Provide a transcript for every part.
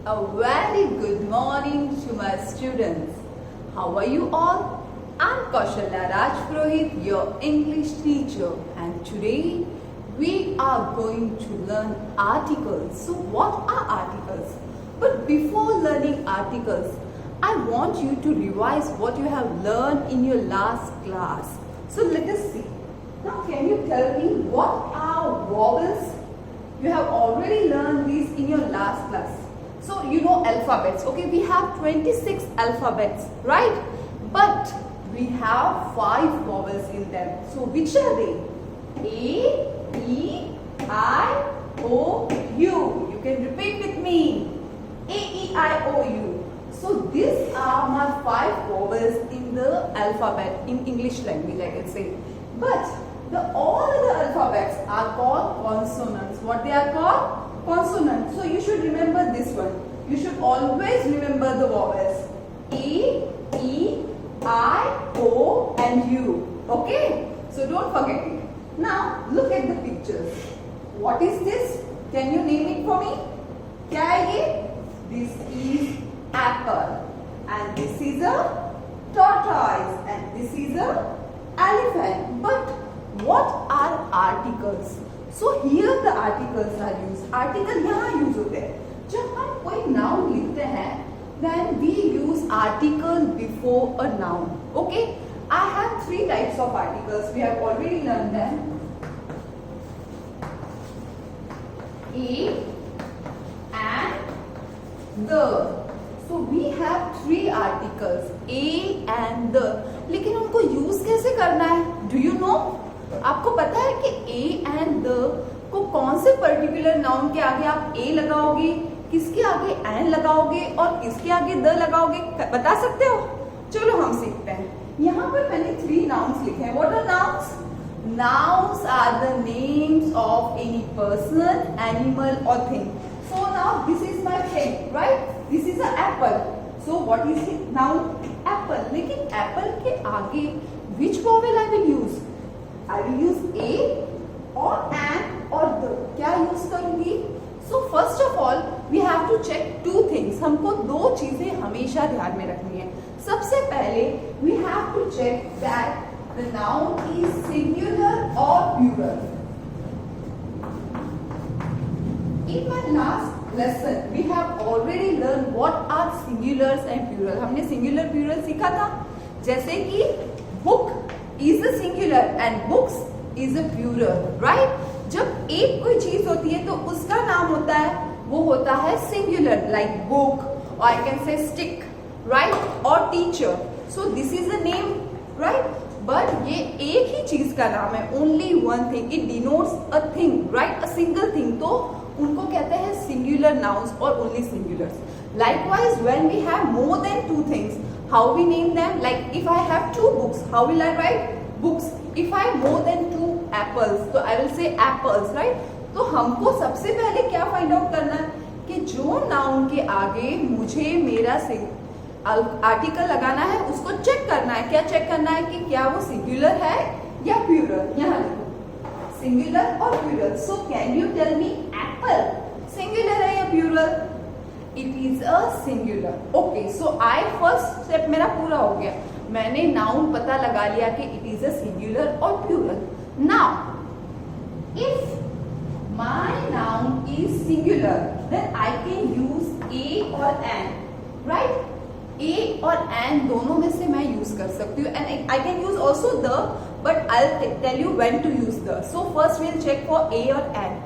A very good morning to my students. How are you all? I'm Kaushalya Rajpurohit, your English teacher, and today we are going to learn articles. So what are articles? But before learning articles, I want you to revise what you have learned in your last class. So let us see. Now can you tell me what are vowels? You have already learned these in your last class. So you know alphabets, okay? We have 26 alphabets, right? But we have 5 vowels in them. So which are they? A, E, I, O, U. You can repeat with me. A, E, I, O, U. So these are my 5 vowels in the alphabet in English language, I can say. But all the alphabets are called consonants. What they are called? Consonants. So you should remember this one. You should always remember the vowels. A, E, I, O and U. Okay? So don't forget it. Now look at the pictures. What is this? Can you name it for me? क्या है ये? This is apple. And this is a tortoise. And this is a elephant. But what are articles? So here the articles are used. Article यहाँ use होते हैं. जब हम कोई noun लिखते हैं, then we use article before a noun. Okay? I have 3 types of articles. We have already learned them. A and the. So we have 3 articles. A and the. लेकिन उनको use कैसे करना है? Do you know? आपको पता है कि A and the को कौन से पर्टिकुलर नाउन के आगे आप A लगाओगे, किसके आगे एन लगाओगे और किसके आगे द लगाओगे, बता सकते हो? चलो हम सीखते हैं. यहाँ पर मैंने 3 नाउन्स लिखे हैं. What are nouns? Nouns are the names of any person, animal or thing. So now this is my pen, right? This is an apple. So what is it? Noun apple. लेकिन apple के आगे which vowel I will use? I will use a or an or the. क्या use करूँगी? So first of all we have to check 2 things. हमको 2 चीजें हमेशा ध्यान में रखनी है. सबसे पहले we have to check that the noun is singular or plural. In my last lesson we have already learned what are singulars and plural. हमने singular plural सीखा था. जैसे कि book is a singular and books is a plural, right? जब एक कोई चीज होती है तो उसका नाम होता है, वो होता है singular, like book or I can say stick, right? or teacher. So this is a name, right? But ये एक ही चीज का नाम है, only one thing. It denotes a thing, right? A single thing. तो उनको कहते हैं singular nouns or only singulars. Likewise, when we have more than 2 things, how we name them? Like if I have 2 books, how will I write? Books. If I have more than 2 apples, तो I will say apples, right? तो हमको सबसे पहले क्या find out करना है कि जो नाउन के आगे मुझे मेरा आर्टिकल लगाना है उसको चेक करना है. क्या चेक करना है कि क्या वो सिंगुलर है या प्लूरल. यहाँ लिखो सिंगुलर और plural. So can you tell me apple singular है या plural? It is a singular. Okay, so I first step मेरा पूरा हो गया. मैंने नाउन पता लगा लिया कि इट इज अ सिंगुलर और plural. Now if my noun is singular, then I can use a or an, right? A और an दोनों में से मैं use कर सकती हूँ. And I can use also the, but I'll tell you when to use the. So first we'll check for a और an.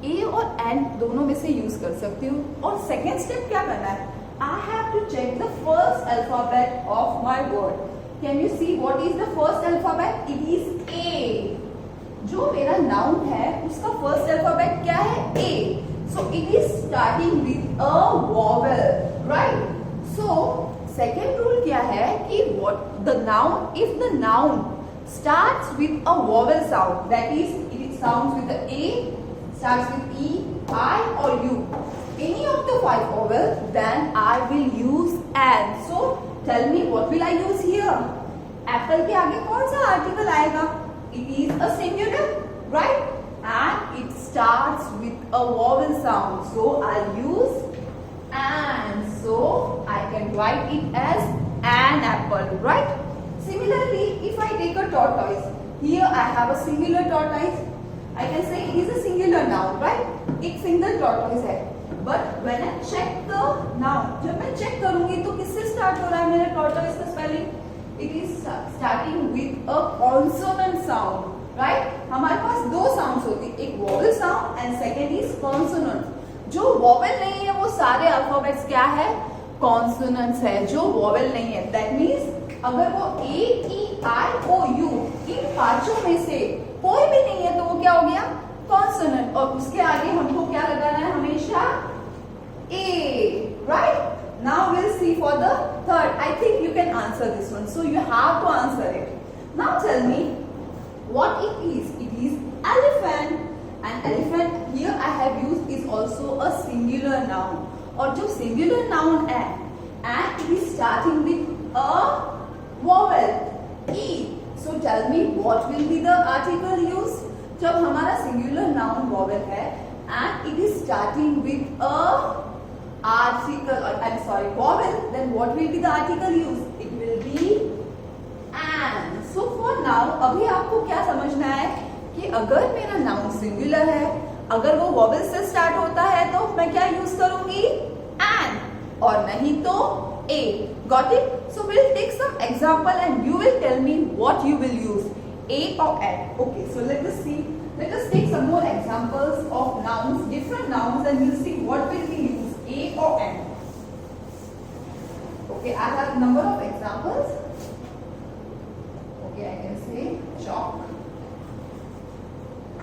A और an दोनों में से use कर सकती हूँ. और second step क्या करना है? I have to check the first alphabet of my word. Can you see what is the first alphabet? It is A. जो मेरा नाउन है उसका फर्स्ट अल्फाबेट क्या है? A. So it is starting with a vowel, right? So second rule क्या है कि what the noun, if the noun starts with a vowel sound, that is it sounds with the A, starts with E, I or U, any of the 5 vowels, then I will use an. So tell me what will I use here? Apple के आगे कौन सा article आएगा? It is a singular, right? And it starts with a vowel sound. So I'll use an. write it as an apple, right? Similarly, if I take a tortoise, here I have a singular tortoise. I can say it is a singular noun, right? एक single tortoise है. But when I check the noun, जब मैं check करूंगी तो किससे start हो रहा है मेरा tortoise का spelling? It is starting with a consonant sound, right? हमारे पास दो sounds होती है, एक vowel sound and second is consonant. जो vowel नहीं है वो सारे alphabets क्या है? Consonants है. जो vowel नहीं है, that means अगर वो A, E, I, O, U इन पांचों में से कोई भी नहीं है तो वो क्या हो गया? कॉन्सोनेंट. और उसके आगे हमको क्या लगाना है हमेशा? A, right? Now we'll see for the third. I think you can answer this one, so you have to answer it. Now tell me what it is. It is elephant. And elephant here I have used is also a singular noun. और जो singular noun है and it is starting with a vowel E. So tell me what will be the article used? जब हमारा singular noun vowel है and it is starting with a article, or I'm sorry, vowel, then what will be the article used? It will be an. So for now, अभी आपको क्या समझना है कि अगर मेरा noun singular है, अगर वो vowel से start होता है तो मैं क्या use करूंगी? An. और नहीं तो A. Got it? So we'll take some example and you will tell me what you will use, A or N. Okay, so let us see. Let us take some more examples of nouns, different nouns, and we'll see what will be used, A or N. Okay, I have number of examples. Okay, I can say chalk,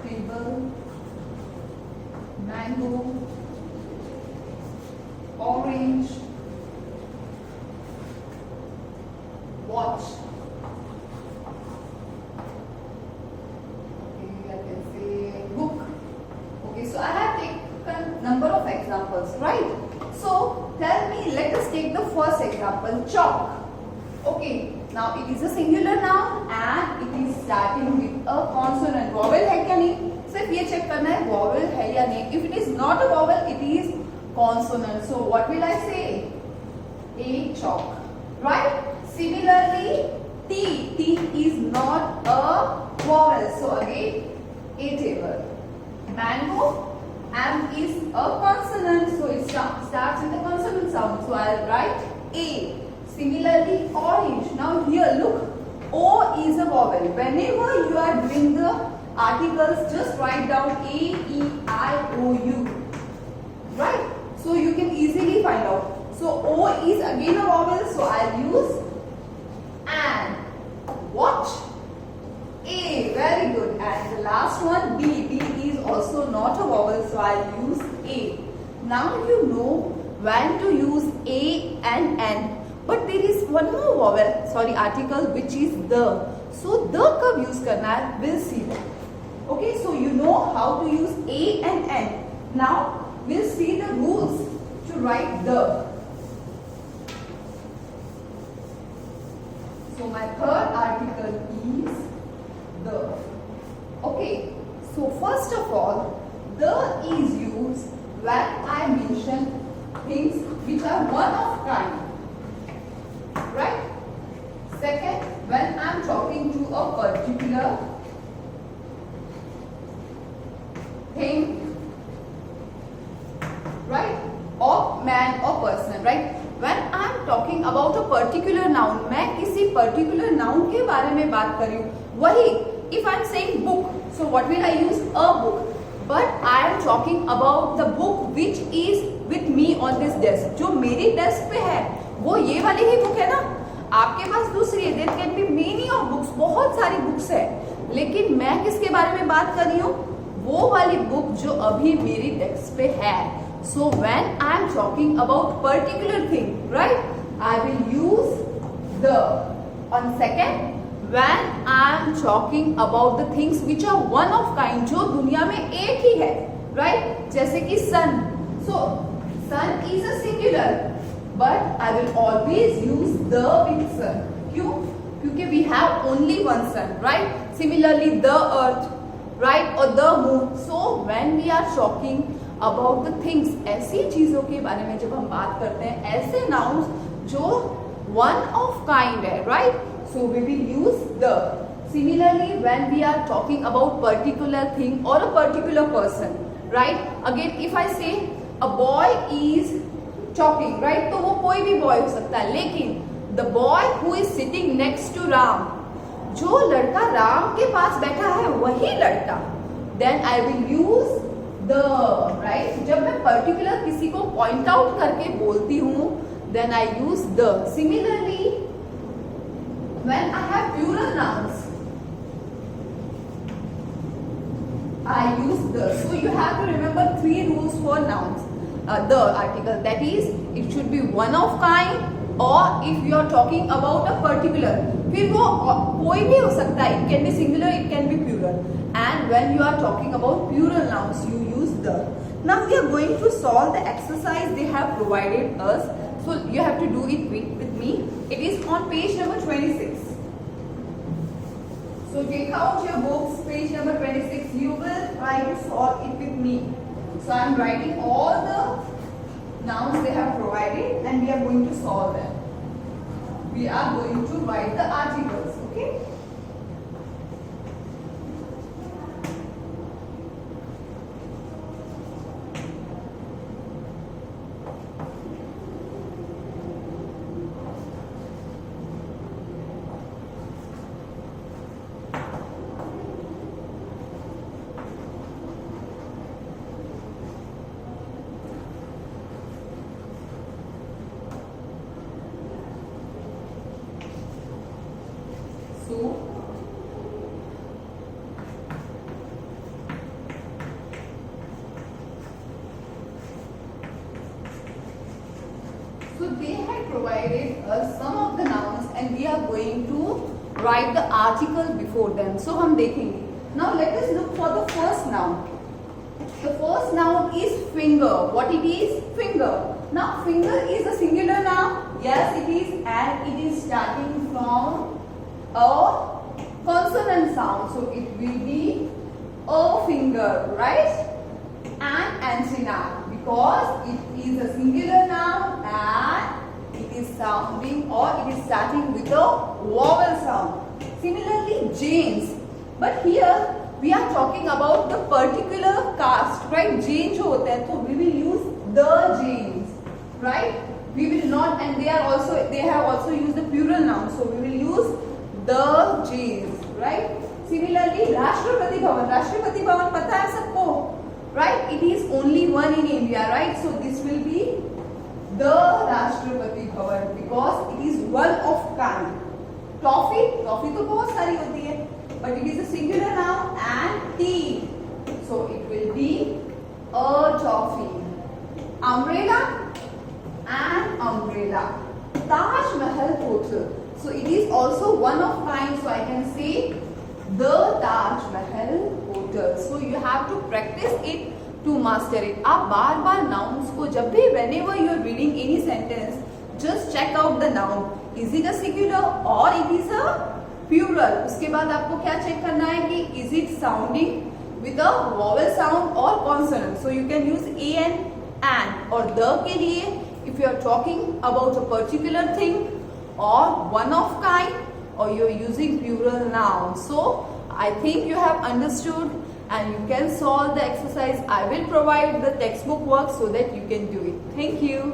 table, mango, orange, watch. Okay, I can say book. Okay, so I have taken number of examples, right? So tell me, let us take the first example, chalk. Okay, now it is a singular noun and it is starting with a consonant. Vowel है क्या नहीं? सिर्फ ये check करना है vowel है या नहीं. If it is not a vowel, it is consonant. So what will I say? A chalk, right? Similarly, T. T is not a vowel. So again, a table. Mango. M is a consonant. So it starts with a consonant sound. So I'll write A. Similarly, orange. Now here look. O is a vowel. Whenever you are doing the articles, just write down A, E, I, O, U. Right? So you can easily find out. So O is again a vowel. So I'll use an. Watch. A. Very good. And the last one, B. B is also not a vowel. So I'll use A. Now you know when to use A and N. But there is one more vowel, sorry, article, which is the. So the कब use करना है? We'll see that. Okay, so you know how to use A and N. Now we'll see the rules to write the. So my third article is the. Okay, so first of all, the is used when I mention things which are one of kind. Right? Second, when I am talking to a particular thing, right? Or man or person, right? When I am talking about a particular noun, मैं किसी particular noun के बारे में बात कर रही हूँ. वही, if I am saying book, so what will I use? A book. But I am talking about the book which is with me on this desk. जो मेरी desk पे है, वो ये वाली ही बुक है ना. आपके पास दूसरी है. There can be many of books, बहुत सारी बुक्स है. लेकिन मैं किसके बारे में बात कर रही हूँ? वो वाली बुक जो अभी मेरी डेस्क पे है. So when I am talking about particular thing, right, I will use the. On second, when I am talking about the things which are one of kind, जो दुनिया में एक ही है, राइट, जैसे कि sun. So sun is a singular, but I will always use the with sun. क्यों? क्योंकि we have only one sun, right? Similarly, the earth, right, or the moon. So when we are talking about the things, ऐसी चीजों के बारे में जब हम बात करते हैं, ऐसे nouns जो one of kind है, right? So we will use the. Similarly, when we are talking about particular thing or a particular person, right? Again, if I say a boy is talking, right? तो वो कोई भी boy हो सकता है, लेकिन the boy who is sitting next to Ram, जो लड़का राम के पास बैठा है वही लड़का, then I will use the, right? जब मैं particular किसी को point out करके बोलती हूँ, then I use the. Similarly, when I have plural nouns, I use the. So you have to remember 3 rules for nouns. The article, that is, it should be one of kind, or if you are talking about a particular, फिर वो कोई भी हो सकता है. It can be singular, it can be plural. And when you are talking about plural nouns, you use the. Now we are going to solve the exercise they have provided us. So you have to do it with me. It is on page number 26. So take out your books, page number 26. You will try to solve it with me. So I am writing all the nouns they have provided, and we are going to solve them. We are going to write the articles, okay? So they have provided us some of the nouns, and we are going to write the article before them. So हम देखेंगे. Now let us look for the first noun. The first noun is finger. What it is? Finger. Now finger is a singular noun. Yes, it is, and it is starting from a consonant sound. So it will be a finger, right? And antonym, because it is a singular noun and it is sounding, or it is starting with a vowel sound. Similarly, Jains. But here we are talking about the particular caste, right? Jain जो होते हैं, तो we will use the Jains, right? We will not, and they have also used the plural noun, so we will use the Jains, right? Similarly, Rashtrapati Bhavan. Rashtrapati Bhavan पता है सबको, right? It is only one in India, right? So this will be the Rashtrapati Bhavan because it is one of kind. Toffee तो बहुत सारी होती है, but it is a singular noun and tea, so it will be a toffee. Umbrella and umbrella. Taj Mahal Hotel. So it is also one of kind, so I can say the Taj Mahal Hotel. So you have to practice it to master it. आप बार बार nouns को जब भी whenever you are reading any sentence, just check out the noun. Is it a singular or it is a plural? उसके बाद आपको क्या check करना है कि is it sounding with a vowel sound or consonant? So you can use and or the के लिए if you are talking about a particular thing or one of kind, or you are using plural noun. So I think you have understood and you can solve the exercise. I will provide the textbook work so that you can do it. Thank you.